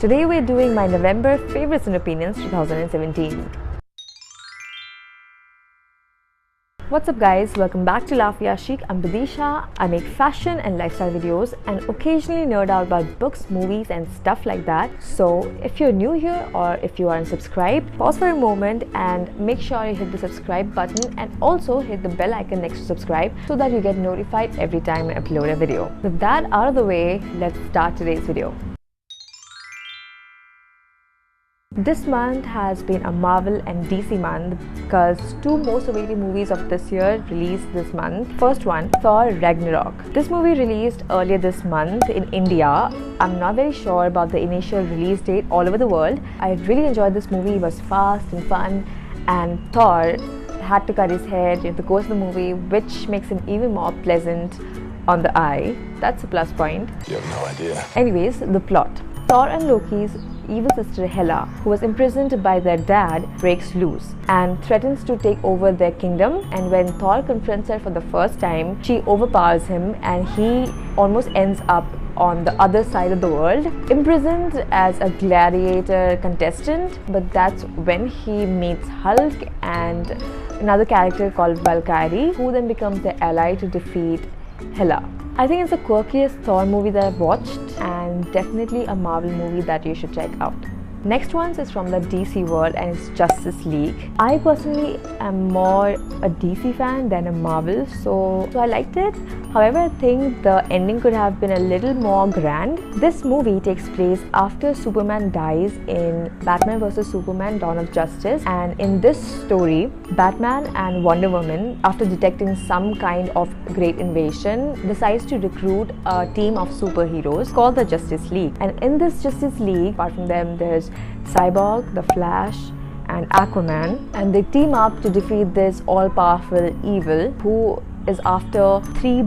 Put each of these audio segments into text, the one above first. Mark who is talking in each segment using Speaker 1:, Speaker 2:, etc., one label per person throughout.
Speaker 1: Today we're doing my November Favorites and Opinions 2017. What's up guys, welcome back to Lafia Chic. I'm Vidisha. I make fashion and lifestyle videos and occasionally nerd out about books, movies and stuff like that. So if you're new here or if you aren't subscribed, pause for a moment and make sure you hit the subscribe button and also hit the bell icon next to subscribe so that you get notified every time I upload a video. With that out of the way, let's start today's video. This month has been a Marvel and DC month because two most awaited movies of this year released this month. First one, Thor Ragnarok. This movie released earlier this month in India. I'm not very sure about the initial release date all over the world. I really enjoyed this movie. It was fast and fun, and Thor had to cut his hair during the course of the movie, which makes him even more pleasant on the eye. That's a plus point.
Speaker 2: You have no idea.
Speaker 1: Anyways, the plot. Thor and Loki's evil sister Hela, who was imprisoned by their dad, breaks loose and threatens to take over their kingdom. And when Thor confronts her for the first time, she overpowers him and he almost ends up on the other side of the world, imprisoned as a gladiator contestant. But that's when he meets Hulk and another character called Valkyrie, who then becomes their ally to defeat Hela. I think it's the quirkiest Thor movie that I've watched and definitely a Marvel movie that you should check out. Next one is from the DC world and it's Justice League. I personally am more a DC fan than a Marvel, so I liked it. However, I think the ending could have been a little more grand. This movie takes place after Superman dies in Batman vs Superman: Dawn of Justice, and in this story, Batman and Wonder Woman, after detecting some kind of great invasion, decides to recruit a team of superheroes called the Justice League. And in this Justice League, apart from them, there's Cyborg, the Flash and Aquaman, and they team up to defeat this all-powerful evil who is after three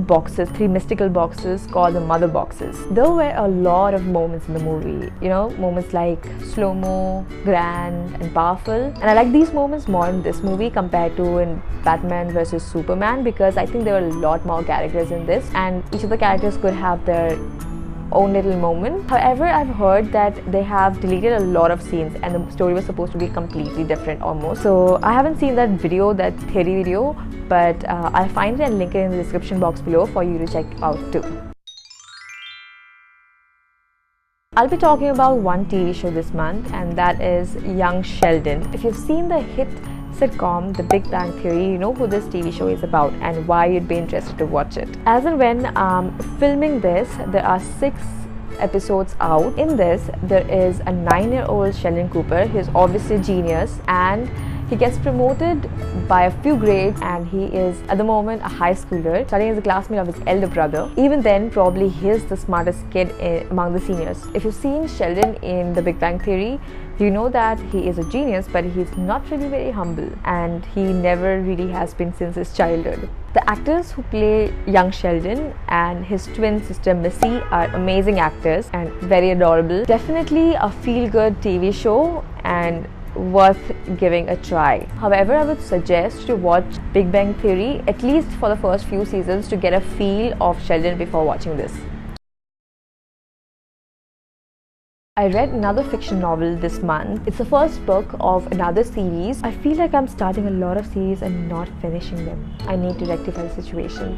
Speaker 1: mystical boxes called the Mother Boxes. There were a lot of moments in the movie, moments like slow-mo, grand and powerful, and I like these moments more in this movie compared to in Batman vs Superman, because I think there were a lot more characters in this and each of the characters could have their own little moment. However, I've heard that they have deleted a lot of scenes and the story was supposed to be completely different almost. So I haven't seen that theory video, but I'll find it and link it in the description box below for you to check out too. I'll be talking about one TV show this month, and that is Young Sheldon. If you've seen the hit sitcom The Big Bang Theory, you know who this TV show is about and why you'd be interested to watch it. As and when filming this, there are 6 episodes out. In this, there is a 9-year-old Sheldon Cooper. He's obviously a genius and he gets promoted by a few grades, and he is at the moment a high schooler studying as a classmate of his elder brother. Even then, probably he's the smartest kid among the seniors. If you've seen Sheldon in The Big Bang Theory, you know that he is a genius, but he's not really very humble and he never really has been since his childhood. The actors who play young Sheldon and his twin sister Missy are amazing actors and very adorable. Definitely a feel-good TV show and worth giving a try. However, I would suggest to watch Big Bang Theory at least for the first few seasons to get a feel of Sheldon before watching this. I read another fiction novel this month. It's the first book of another series. I feel like I'm starting a lot of series and not finishing them. I need to rectify the situation.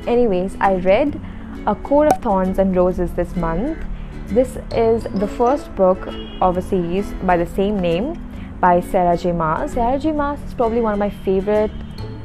Speaker 1: Anyways, I read A Court of Thorns and Roses this month. This is the first book of a series by the same name by Sarah J. Maas. Sarah J. Maas is probably one of my favorite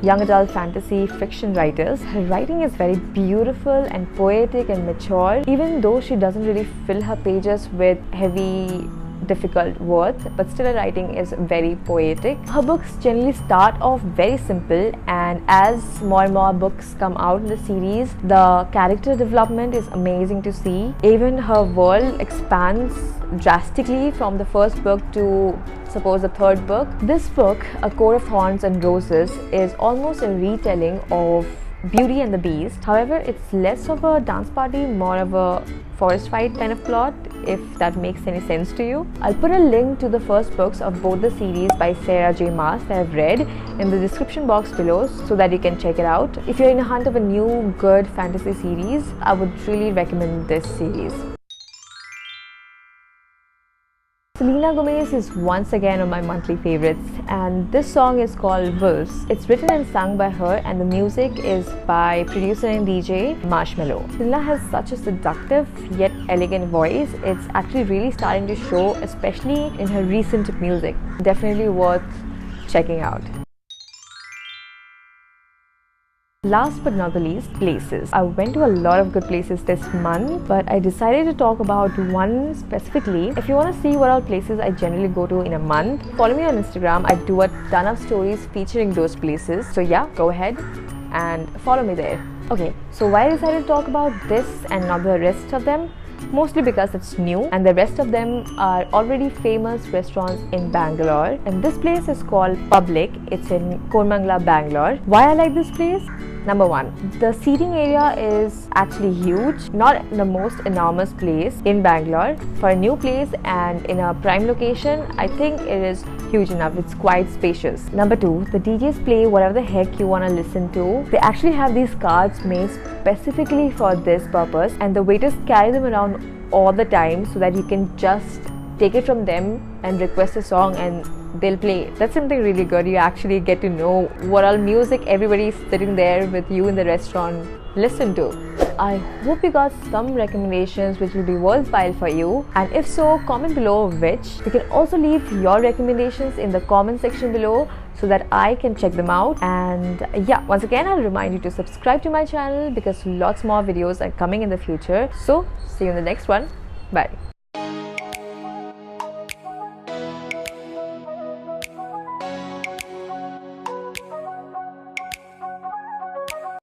Speaker 1: young adult fantasy fiction writers. Her writing is very beautiful and poetic and mature, even though she doesn't really fill her pages with heavy, difficult words, but still her writing is very poetic. Her books generally start off very simple, and as more and more books come out in the series, the character development is amazing to see. Even her world expands drastically from the first book to suppose the third book. This book, A Court of Thorns and Roses, is almost a retelling of Beauty and the Beast. However, it's less of a dance party, more of a forest fight kind of plot, if that makes any sense to you. I'll put a link to the first books of both the series by Sarah J. Maas that I've read in the description box below so that you can check it out. If you're in a hunt of a new good fantasy series, I would really recommend this series. Selena Gomez is once again on my monthly favorites, and this song is called Wolves. It's written and sung by her, and the music is by producer and DJ Marshmello. Selena has such a seductive yet elegant voice. It's actually really starting to show, especially in her recent music. Definitely worth checking out. Last but not the least, places. I went to a lot of good places this month, but I decided to talk about one specifically. If you want to see what all places I generally go to in a month, follow me on Instagram. I do a ton of stories featuring those places. So yeah, go ahead and follow me there. Okay, so why I decided to talk about this and not the rest of them? Mostly because it's new and the rest of them are already famous restaurants in Bangalore, and this place is called Public. It's in Koramangala, Bangalore. Why I like this place? Number one, the seating area is actually huge, not the most enormous place in Bangalore. For a new place and in a prime location, I think it is huge enough. It's quite spacious. Number two, the DJs play whatever the heck you want to listen to. They actually have these cards made specifically for this purpose, and the waiters carry them around all the time so that you can just take it from them and request a song and they'll play it. That's something really good. You actually get to know what all music everybody sitting there with you in the restaurant listen to. I hope you got some recommendations which will be worthwhile for you, and if so, comment below which. You can also leave your recommendations in the comment section below so that I can check them out. And yeah, once again I'll remind you to subscribe to my channel because lots more videos are coming in the future. So see you in the next one. Bye.